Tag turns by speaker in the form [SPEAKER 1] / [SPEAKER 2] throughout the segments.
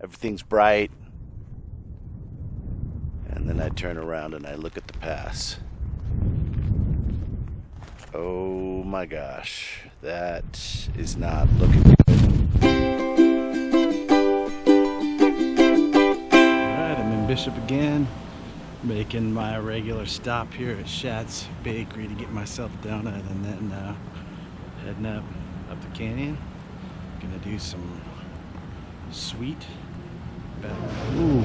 [SPEAKER 1] everything's bright. And then I turn around and I look at the pass. Oh my gosh, that is not looking good. Alright, I'm in Bishop again, making my regular stop here at Shad's Bakery to get myself a donut, and then heading up the canyon. Gonna do some sweet back. Ooh.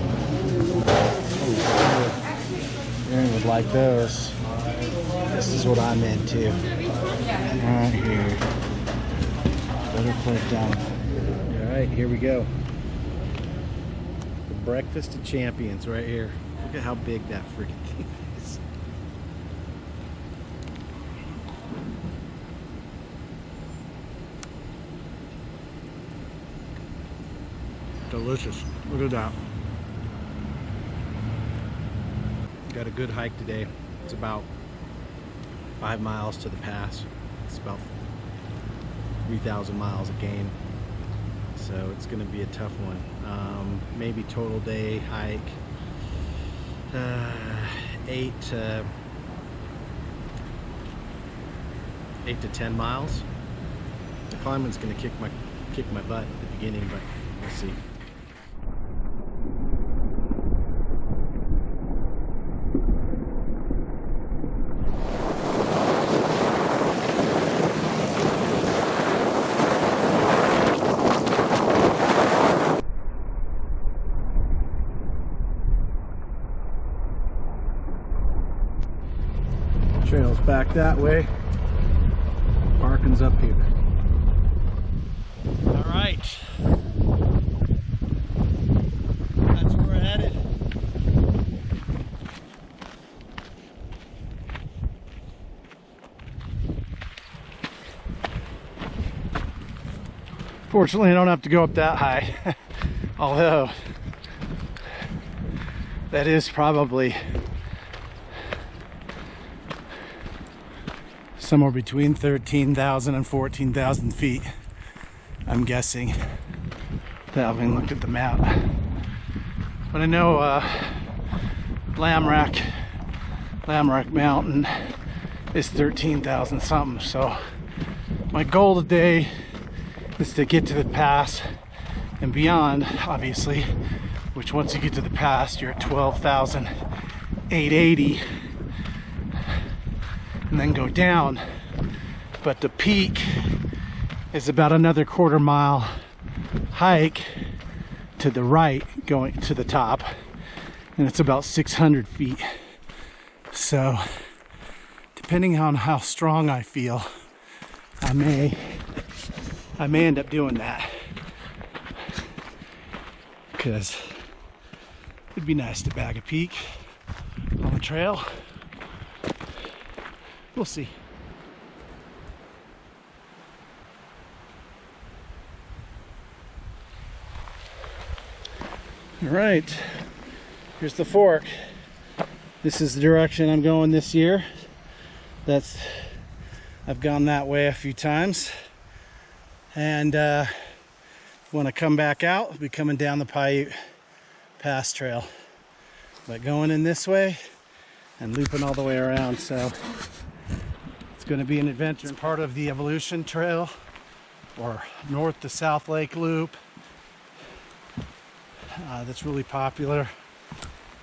[SPEAKER 1] Aaron would like those. This is what I'm into. Right here. Butterfly down. Alright, here we go. The breakfast of champions right here. Look at how big that freaking thing is. Delicious. Look at that. Got a good hike today. It's about 5 miles to the pass. It's about 3,000 miles a gain. So it's going to be a tough one. Maybe total day hike 8 to 10 miles. The climbing's going to kick my butt at the beginning, but we'll see. Trail's back that way. Parking's up here. All right. That's where we're headed. Fortunately, I don't have to go up that high. Although, that is probably somewhere between 13,000 and 14,000 feet, I'm guessing, without having looked at the map. But I know Lamarck Mountain is 13,000 something, so my goal today is to get to the pass and beyond, obviously, which once you get to the pass, you're at 12,880. And then go down, but the peak is about another quarter-mile hike to the right going to the top, and it's about 600 feet. So depending on how strong I feel, I may end up doing that, because it'd be nice to bag a peak on the trail. We'll see. All right, here's the fork. This is the direction I'm going this year. I've gone that way a few times, and when I come back out, I'll be coming down the Piute Pass trail, but going in this way and looping all the way around. So it's going to be an adventure, and part of the Evolution Trail, or north to South Lake Loop, that's really popular,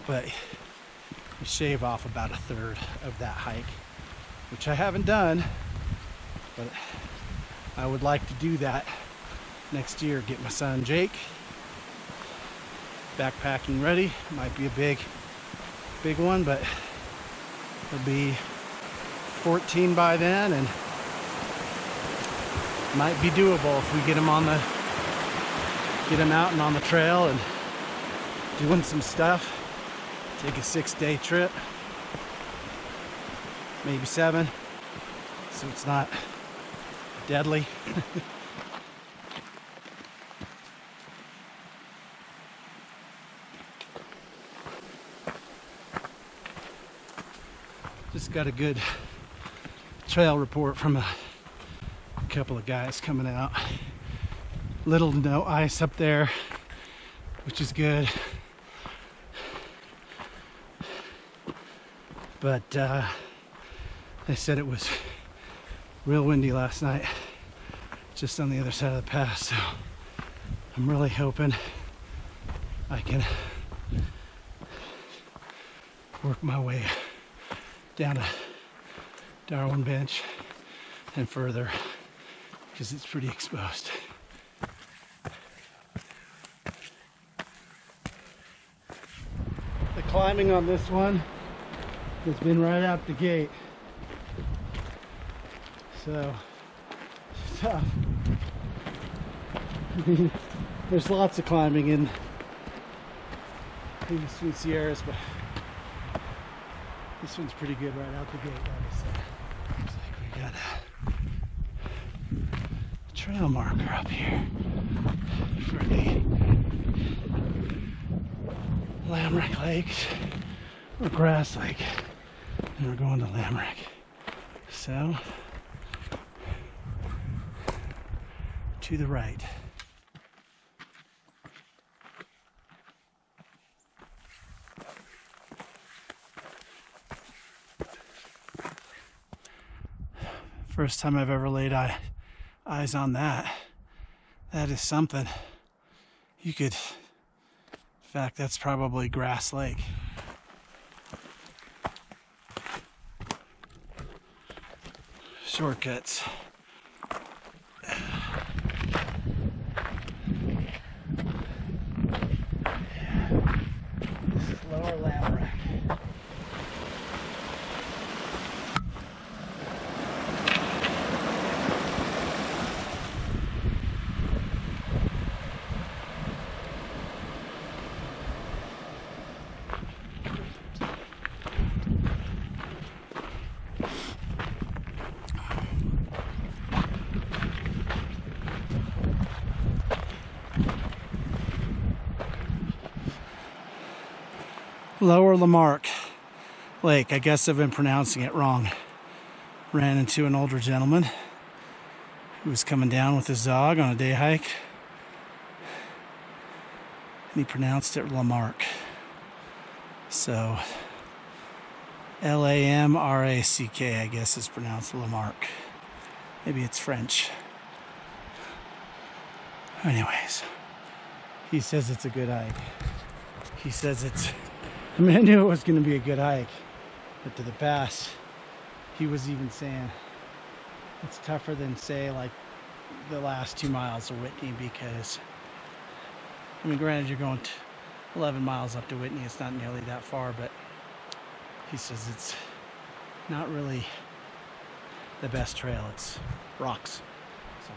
[SPEAKER 1] but you shave off about a third of that hike, which I haven't done, but I would like to do that next year. Get my son Jake backpacking ready. Might be a big one, but it'll be 14 by then, and might be doable if we get him out and on the trail and doing some stuff. Take a 6-day trip, maybe 7, so it's not deadly. Just got a good trail report from a couple of guys coming out. Little to no ice up there. which is good. But they said it was real windy last night, just on the other side of the pass. So I'm really hoping I can work my way down to Darwin Bench and further, because it's pretty exposed. The climbing on this one has been right out the gate, so it's tough. I mean, there's lots of climbing in the Sweet Sierras, but this one's pretty good right out the gate, like I said. Looks like we got a trail marker up here for the Lamarck Lakes, or Grass Lake, and we're going to Lamarck. So, to the right. First time I've ever laid eyes on that. That is something. You could, in fact, that's probably Grass Lake. Shortcuts. This is Lower Lamarck. Lower Lamarck Lake. I guess I've been pronouncing it wrong. Ran into an older gentleman who was coming down with his dog on a day hike, and he pronounced it Lamarck. So Lamarck, I guess, is pronounced Lamarck. Maybe it's French. Anyways, he says it's a good hike. He says it's, I mean, I knew it was going to be a good hike, but to the pass, he was even saying it's tougher than, say, like the last 2 miles of Whitney, because, I mean, granted, you're going 11 miles up to Whitney. It's not nearly that far, but he says it's not really the best trail. It's rocks. So.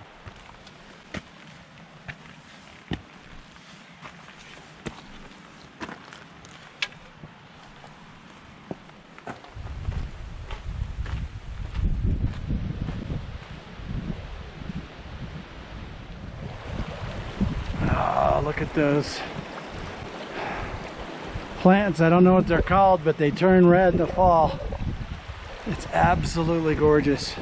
[SPEAKER 1] Oh, look at those plants. I don't know what they're called, but they turn red in the fall. It's absolutely gorgeous.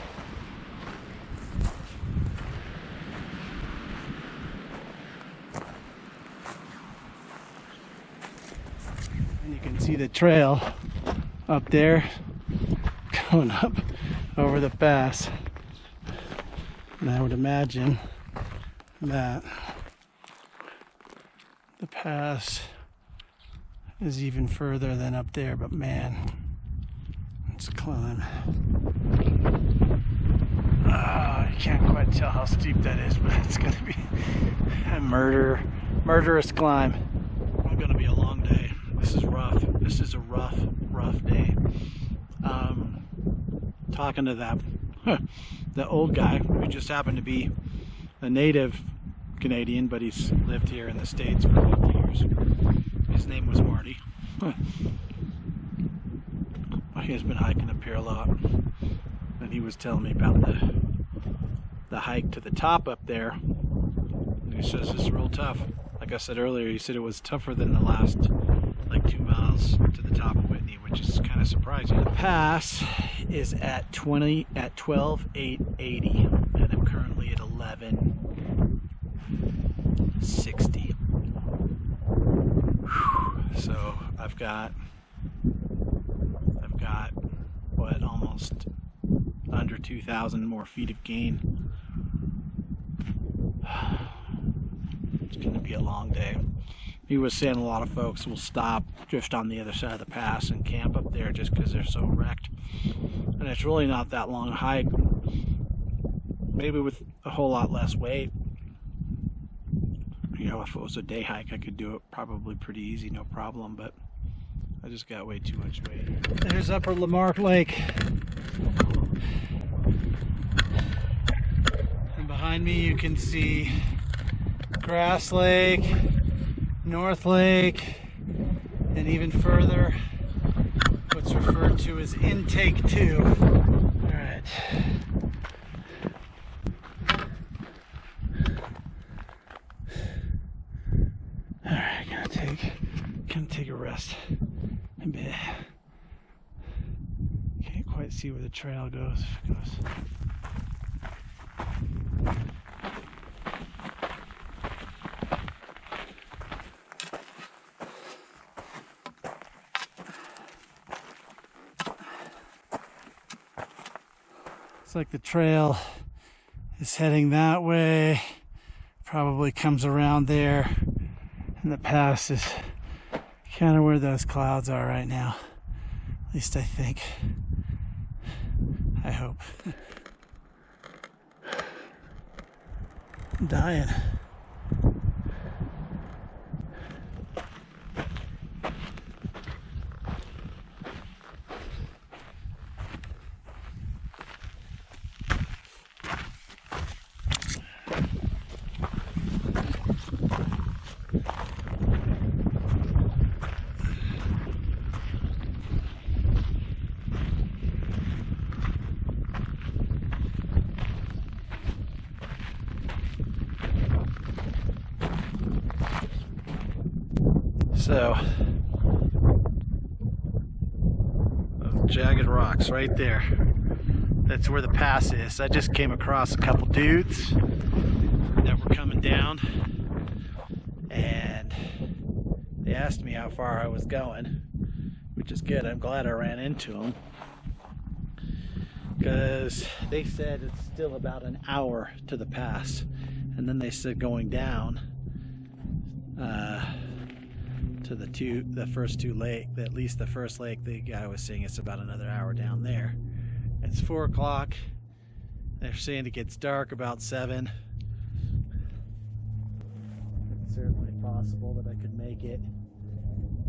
[SPEAKER 1] And you can see the trail up there going up over the pass. And I would imagine that the pass is even further than up there, but man, it's a climb. I can't quite tell how steep that is, but it's gonna be a murderous climb. It's gonna be a long day. This is rough. This is a rough day. Talking to the old guy who just happened to be a native Canadian, but he's lived here in the States for a couple years. His name was Marty. He has been hiking up here a lot, and he was telling me about the hike to the top up there. And he says it's real tough. Like I said earlier, he said it was tougher than the last like 2 miles to the top of Whitney, which is kind of surprising. The pass is at 12,880, and I'm currently at 11,60. got what, almost under 2,000 more feet of gain. It's going to be a long day. He was saying a lot of folks will stop just on the other side of the pass and camp up there just because they're so wrecked. And it's really not that long a hike. Maybe with a whole lot less weight. You know, if it was a day hike, I could do it probably pretty easy, no problem, but I just got way too much weight. There's Upper Lamarck Lake. And behind me you can see Grass Lake, North Lake, and even further, what's referred to as Intake 2. All right. Alright, gonna take a rest a bit. Can't quite see where the trail goes. Looks like the trail is heading that way. Probably comes around there. And the pass is kind of where those clouds are right now. At least I think. I hope. I'm dying. So, those jagged rocks right there. That's where the pass is. I just came across a couple dudes that were coming down, and they asked me how far I was going, which is good. I'm glad I ran into them, because they said it's still about an hour to the pass, and then they said going down to the first two lake, at least the first lake, the guy was saying it's about another hour down there. It's 4 o'clock. They're saying it gets dark about 7. It's certainly possible that I could make it,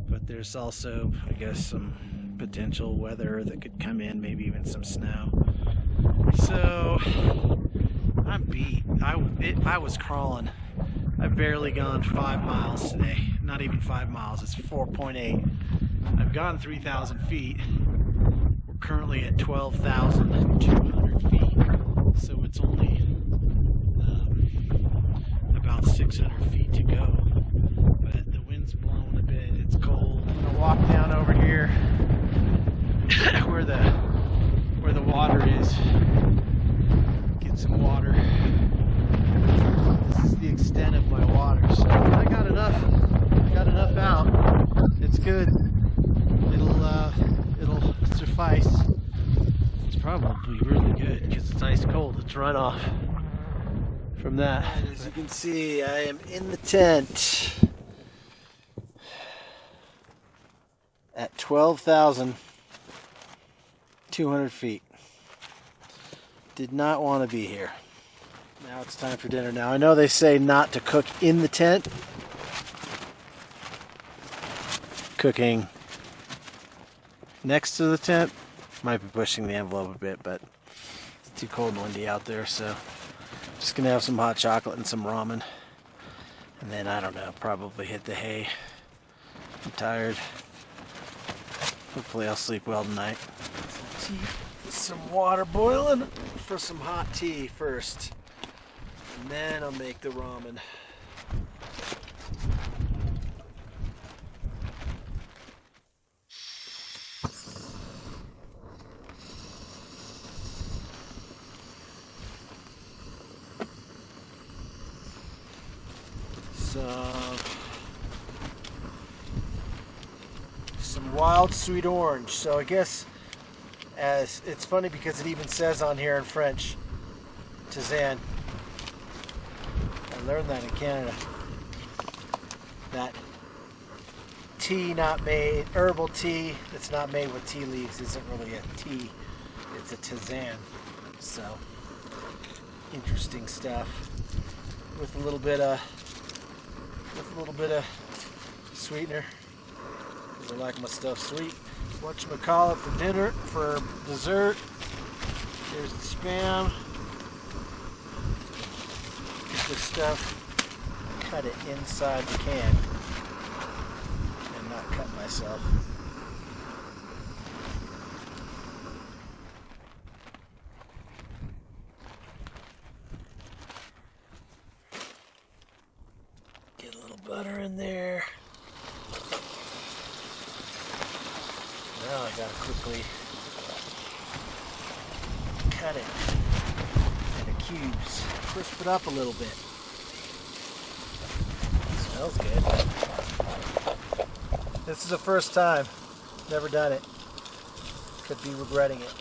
[SPEAKER 1] but there's also, I guess, some potential weather that could come in, maybe even some snow. So I'm beat. I was crawling. I've barely gone 5 miles today. Not even 5 miles, it's 4.8. I've gone 3,000 feet. We're currently at 12,200 feet. So it's only about 600 feet to go. But the wind's blowing a bit, it's cold. I'm gonna walk down over here where the water is. Get some water. This is the extent of my water, so I got enough out. It's good. It'll suffice. It's probably really good because it's ice cold. It's runoff from that. And as you can see, I am in the tent at 12,200 feet. Did not want to be here. Now it's time for dinner. Now I know they say not to cook in the tent. Cooking next to the tent might be pushing the envelope a bit, but it's too cold and windy out there, so I'm just gonna have some hot chocolate and some ramen, and then I don't know, probably hit the hay. I'm tired. Hopefully I'll sleep well tonight. Some water boiling for some hot tea first, and then I'll make the ramen.
[SPEAKER 2] some wild sweet orange. So I guess, as it's funny because it even says on here in French, tisane. I learned that in Canada. That tea not made, herbal tea that's not made with tea leaves isn't really a tea, it's a tisane. So, interesting stuff. With a little bit of sweetener, because I like my stuff sweet. Whatchamacallit for dinner, for dessert. Here's the Spam. Get this stuff, cut it inside the can, and not cut myself. Get a little butter in there. Now I gotta quickly cut it into cubes. Crisp it up a little bit. Smells good. This is the first time. Never done it. Could be regretting it.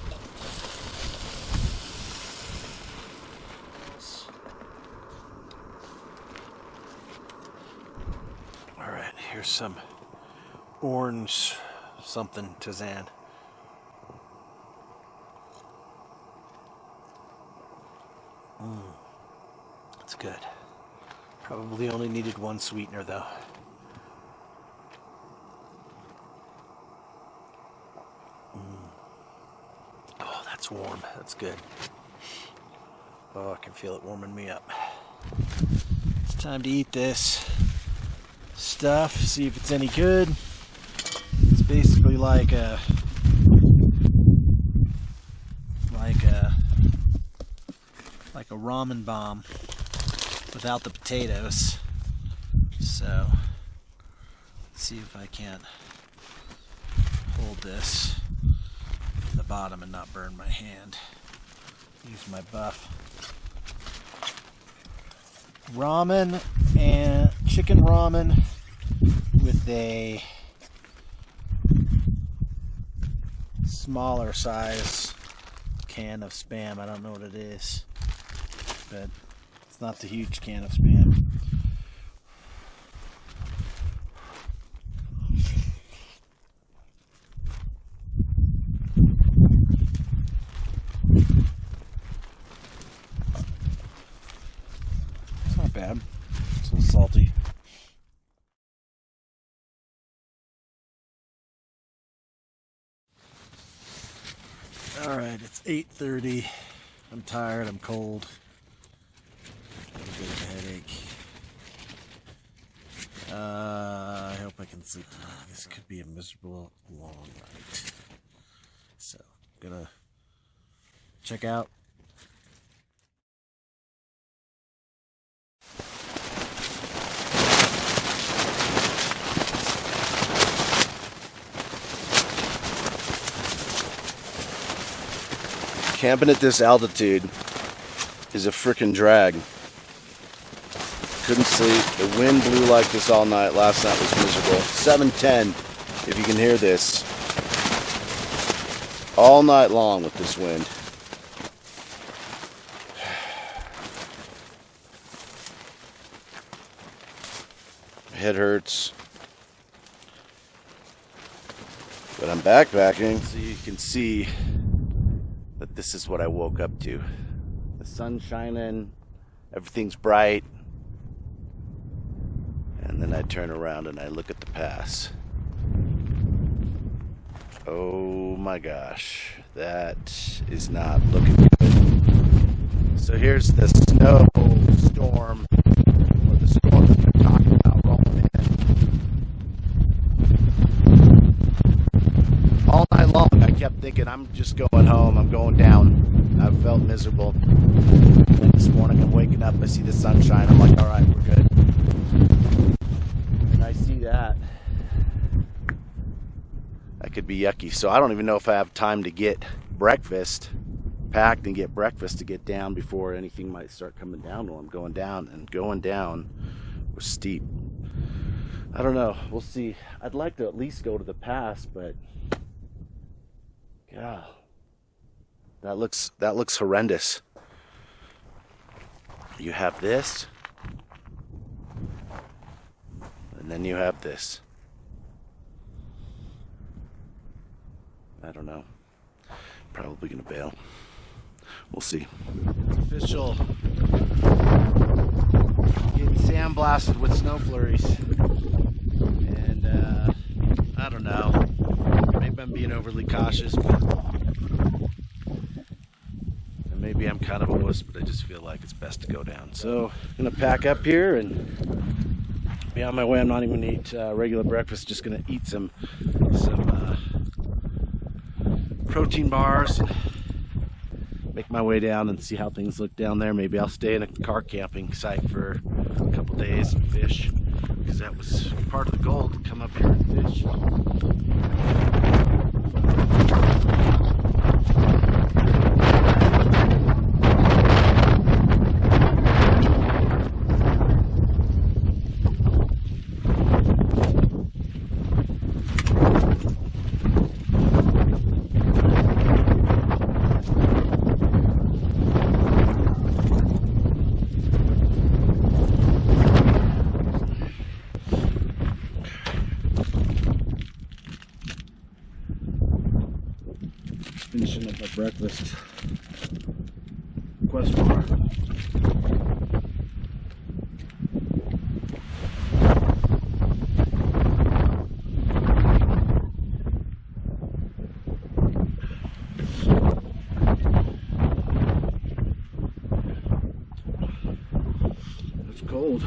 [SPEAKER 2] Alright, here's some orange something tisane. It's good. Probably only needed one sweetener though. Oh, that's warm. That's good. Oh, I can feel it warming me up. It's time to eat this stuff, see if it's any good. It's basically like a ramen bomb without the potatoes. So let's see if I can't hold this from the bottom and not burn my hand. Use my buff. Ramen and chicken ramen with a smaller size can of Spam. I don't know what it is, but it's not the huge can of Spam. It's not bad. It's a little salty. Alright, it's 8:30. I'm tired, I'm cold. A little bit of a headache. I hope I can sleep tonight. This could be a miserable long night. So, gonna check out. Camping at this altitude is a frickin' drag. Couldn't sleep. The wind blew like this all night. Last night was miserable. 7:10, if you can hear this. All night long with this wind. My head hurts. But I'm backpacking, so you can see that this is what I woke up to. The sun's shining, everything's bright, and then I turn around and I look at the pass. Oh my gosh, that is not looking good. So here's the snowstorm, or the storm that they're talking about rolling in. All night long I kept thinking, I'm just going home, I'm going down. I felt miserable. And this morning I'm waking up, I see the sunshine, I'm like, alright, we're good. And I see that. That could be yucky. So I don't even know if I have time to get breakfast packed and get breakfast to get down before anything might start coming down while I'm going down. And going down was steep.
[SPEAKER 3] I don't know. We'll see. I'd like to at least go to the pass, but yeah, that looks horrendous. You have this, and then you have this. I don't know. Probably gonna bail. We'll see. It's official. Getting sandblasted with snow flurries. And I don't know. Maybe I'm being overly cautious, but and maybe I'm kind of a wuss, but I just feel like it's best to go down. So I'm gonna pack up here and be on my way. I'm not even gonna eat regular breakfast, just gonna eat some protein bars and make my way down and see how things look down there. Maybe I'll stay in a car camping site for a couple days and fish, because that was part of the goal, to come up here and fish. Finishing up my breakfast. Quest bar. It's cold.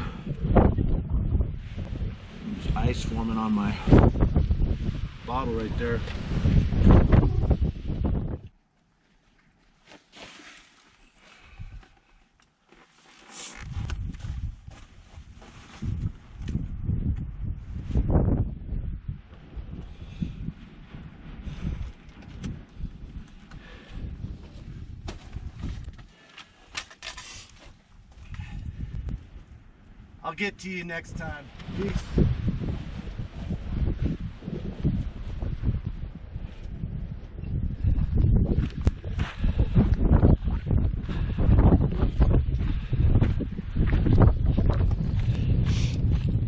[SPEAKER 3] There's ice forming on my bottle right there. I'll get to you next time. Peace.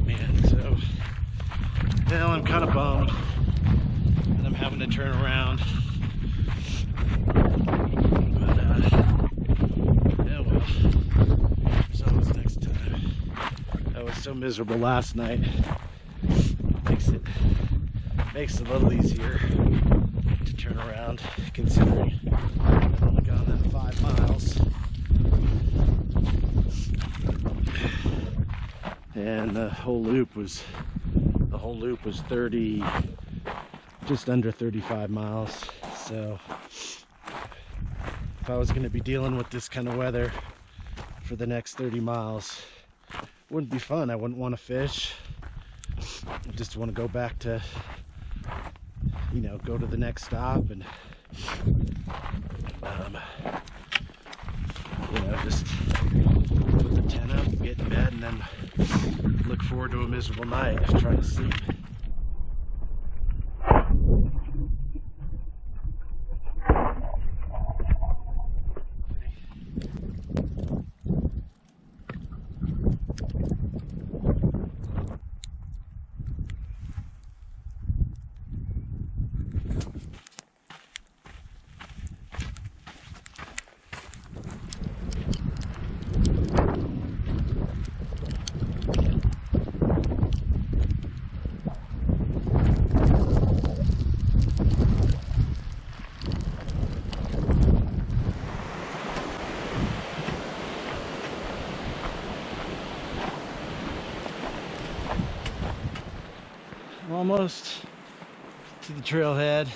[SPEAKER 3] Man, so, well, I'm kind of bummed that I'm having to turn around. But, yeah, well, there's always next time. I was so miserable last night. Makes it a little easier to turn around, considering I've only gone that 5 miles. And the whole loop was 30, just under 35 miles. So if I was going to be dealing with this kind of weather for the next 30 miles, it wouldn't be fun. I wouldn't want to fish. I just want to go back to, you know, go to the next stop and you know, just put the tent up, get in bed, and then look forward to a miserable night trying to sleep. Almost to the trailhead.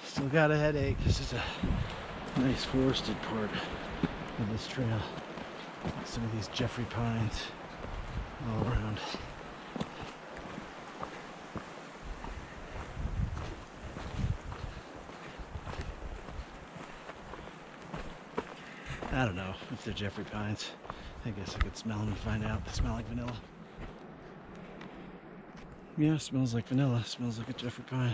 [SPEAKER 3] Still got a headache. This is a nice forested part of this trail. Some of these Jeffrey pines all around. I don't know if they're Jeffrey pines. I guess I could smell them and find out. They smell like vanilla. Yeah, smells like vanilla. Smells like a Jeffrey Pine.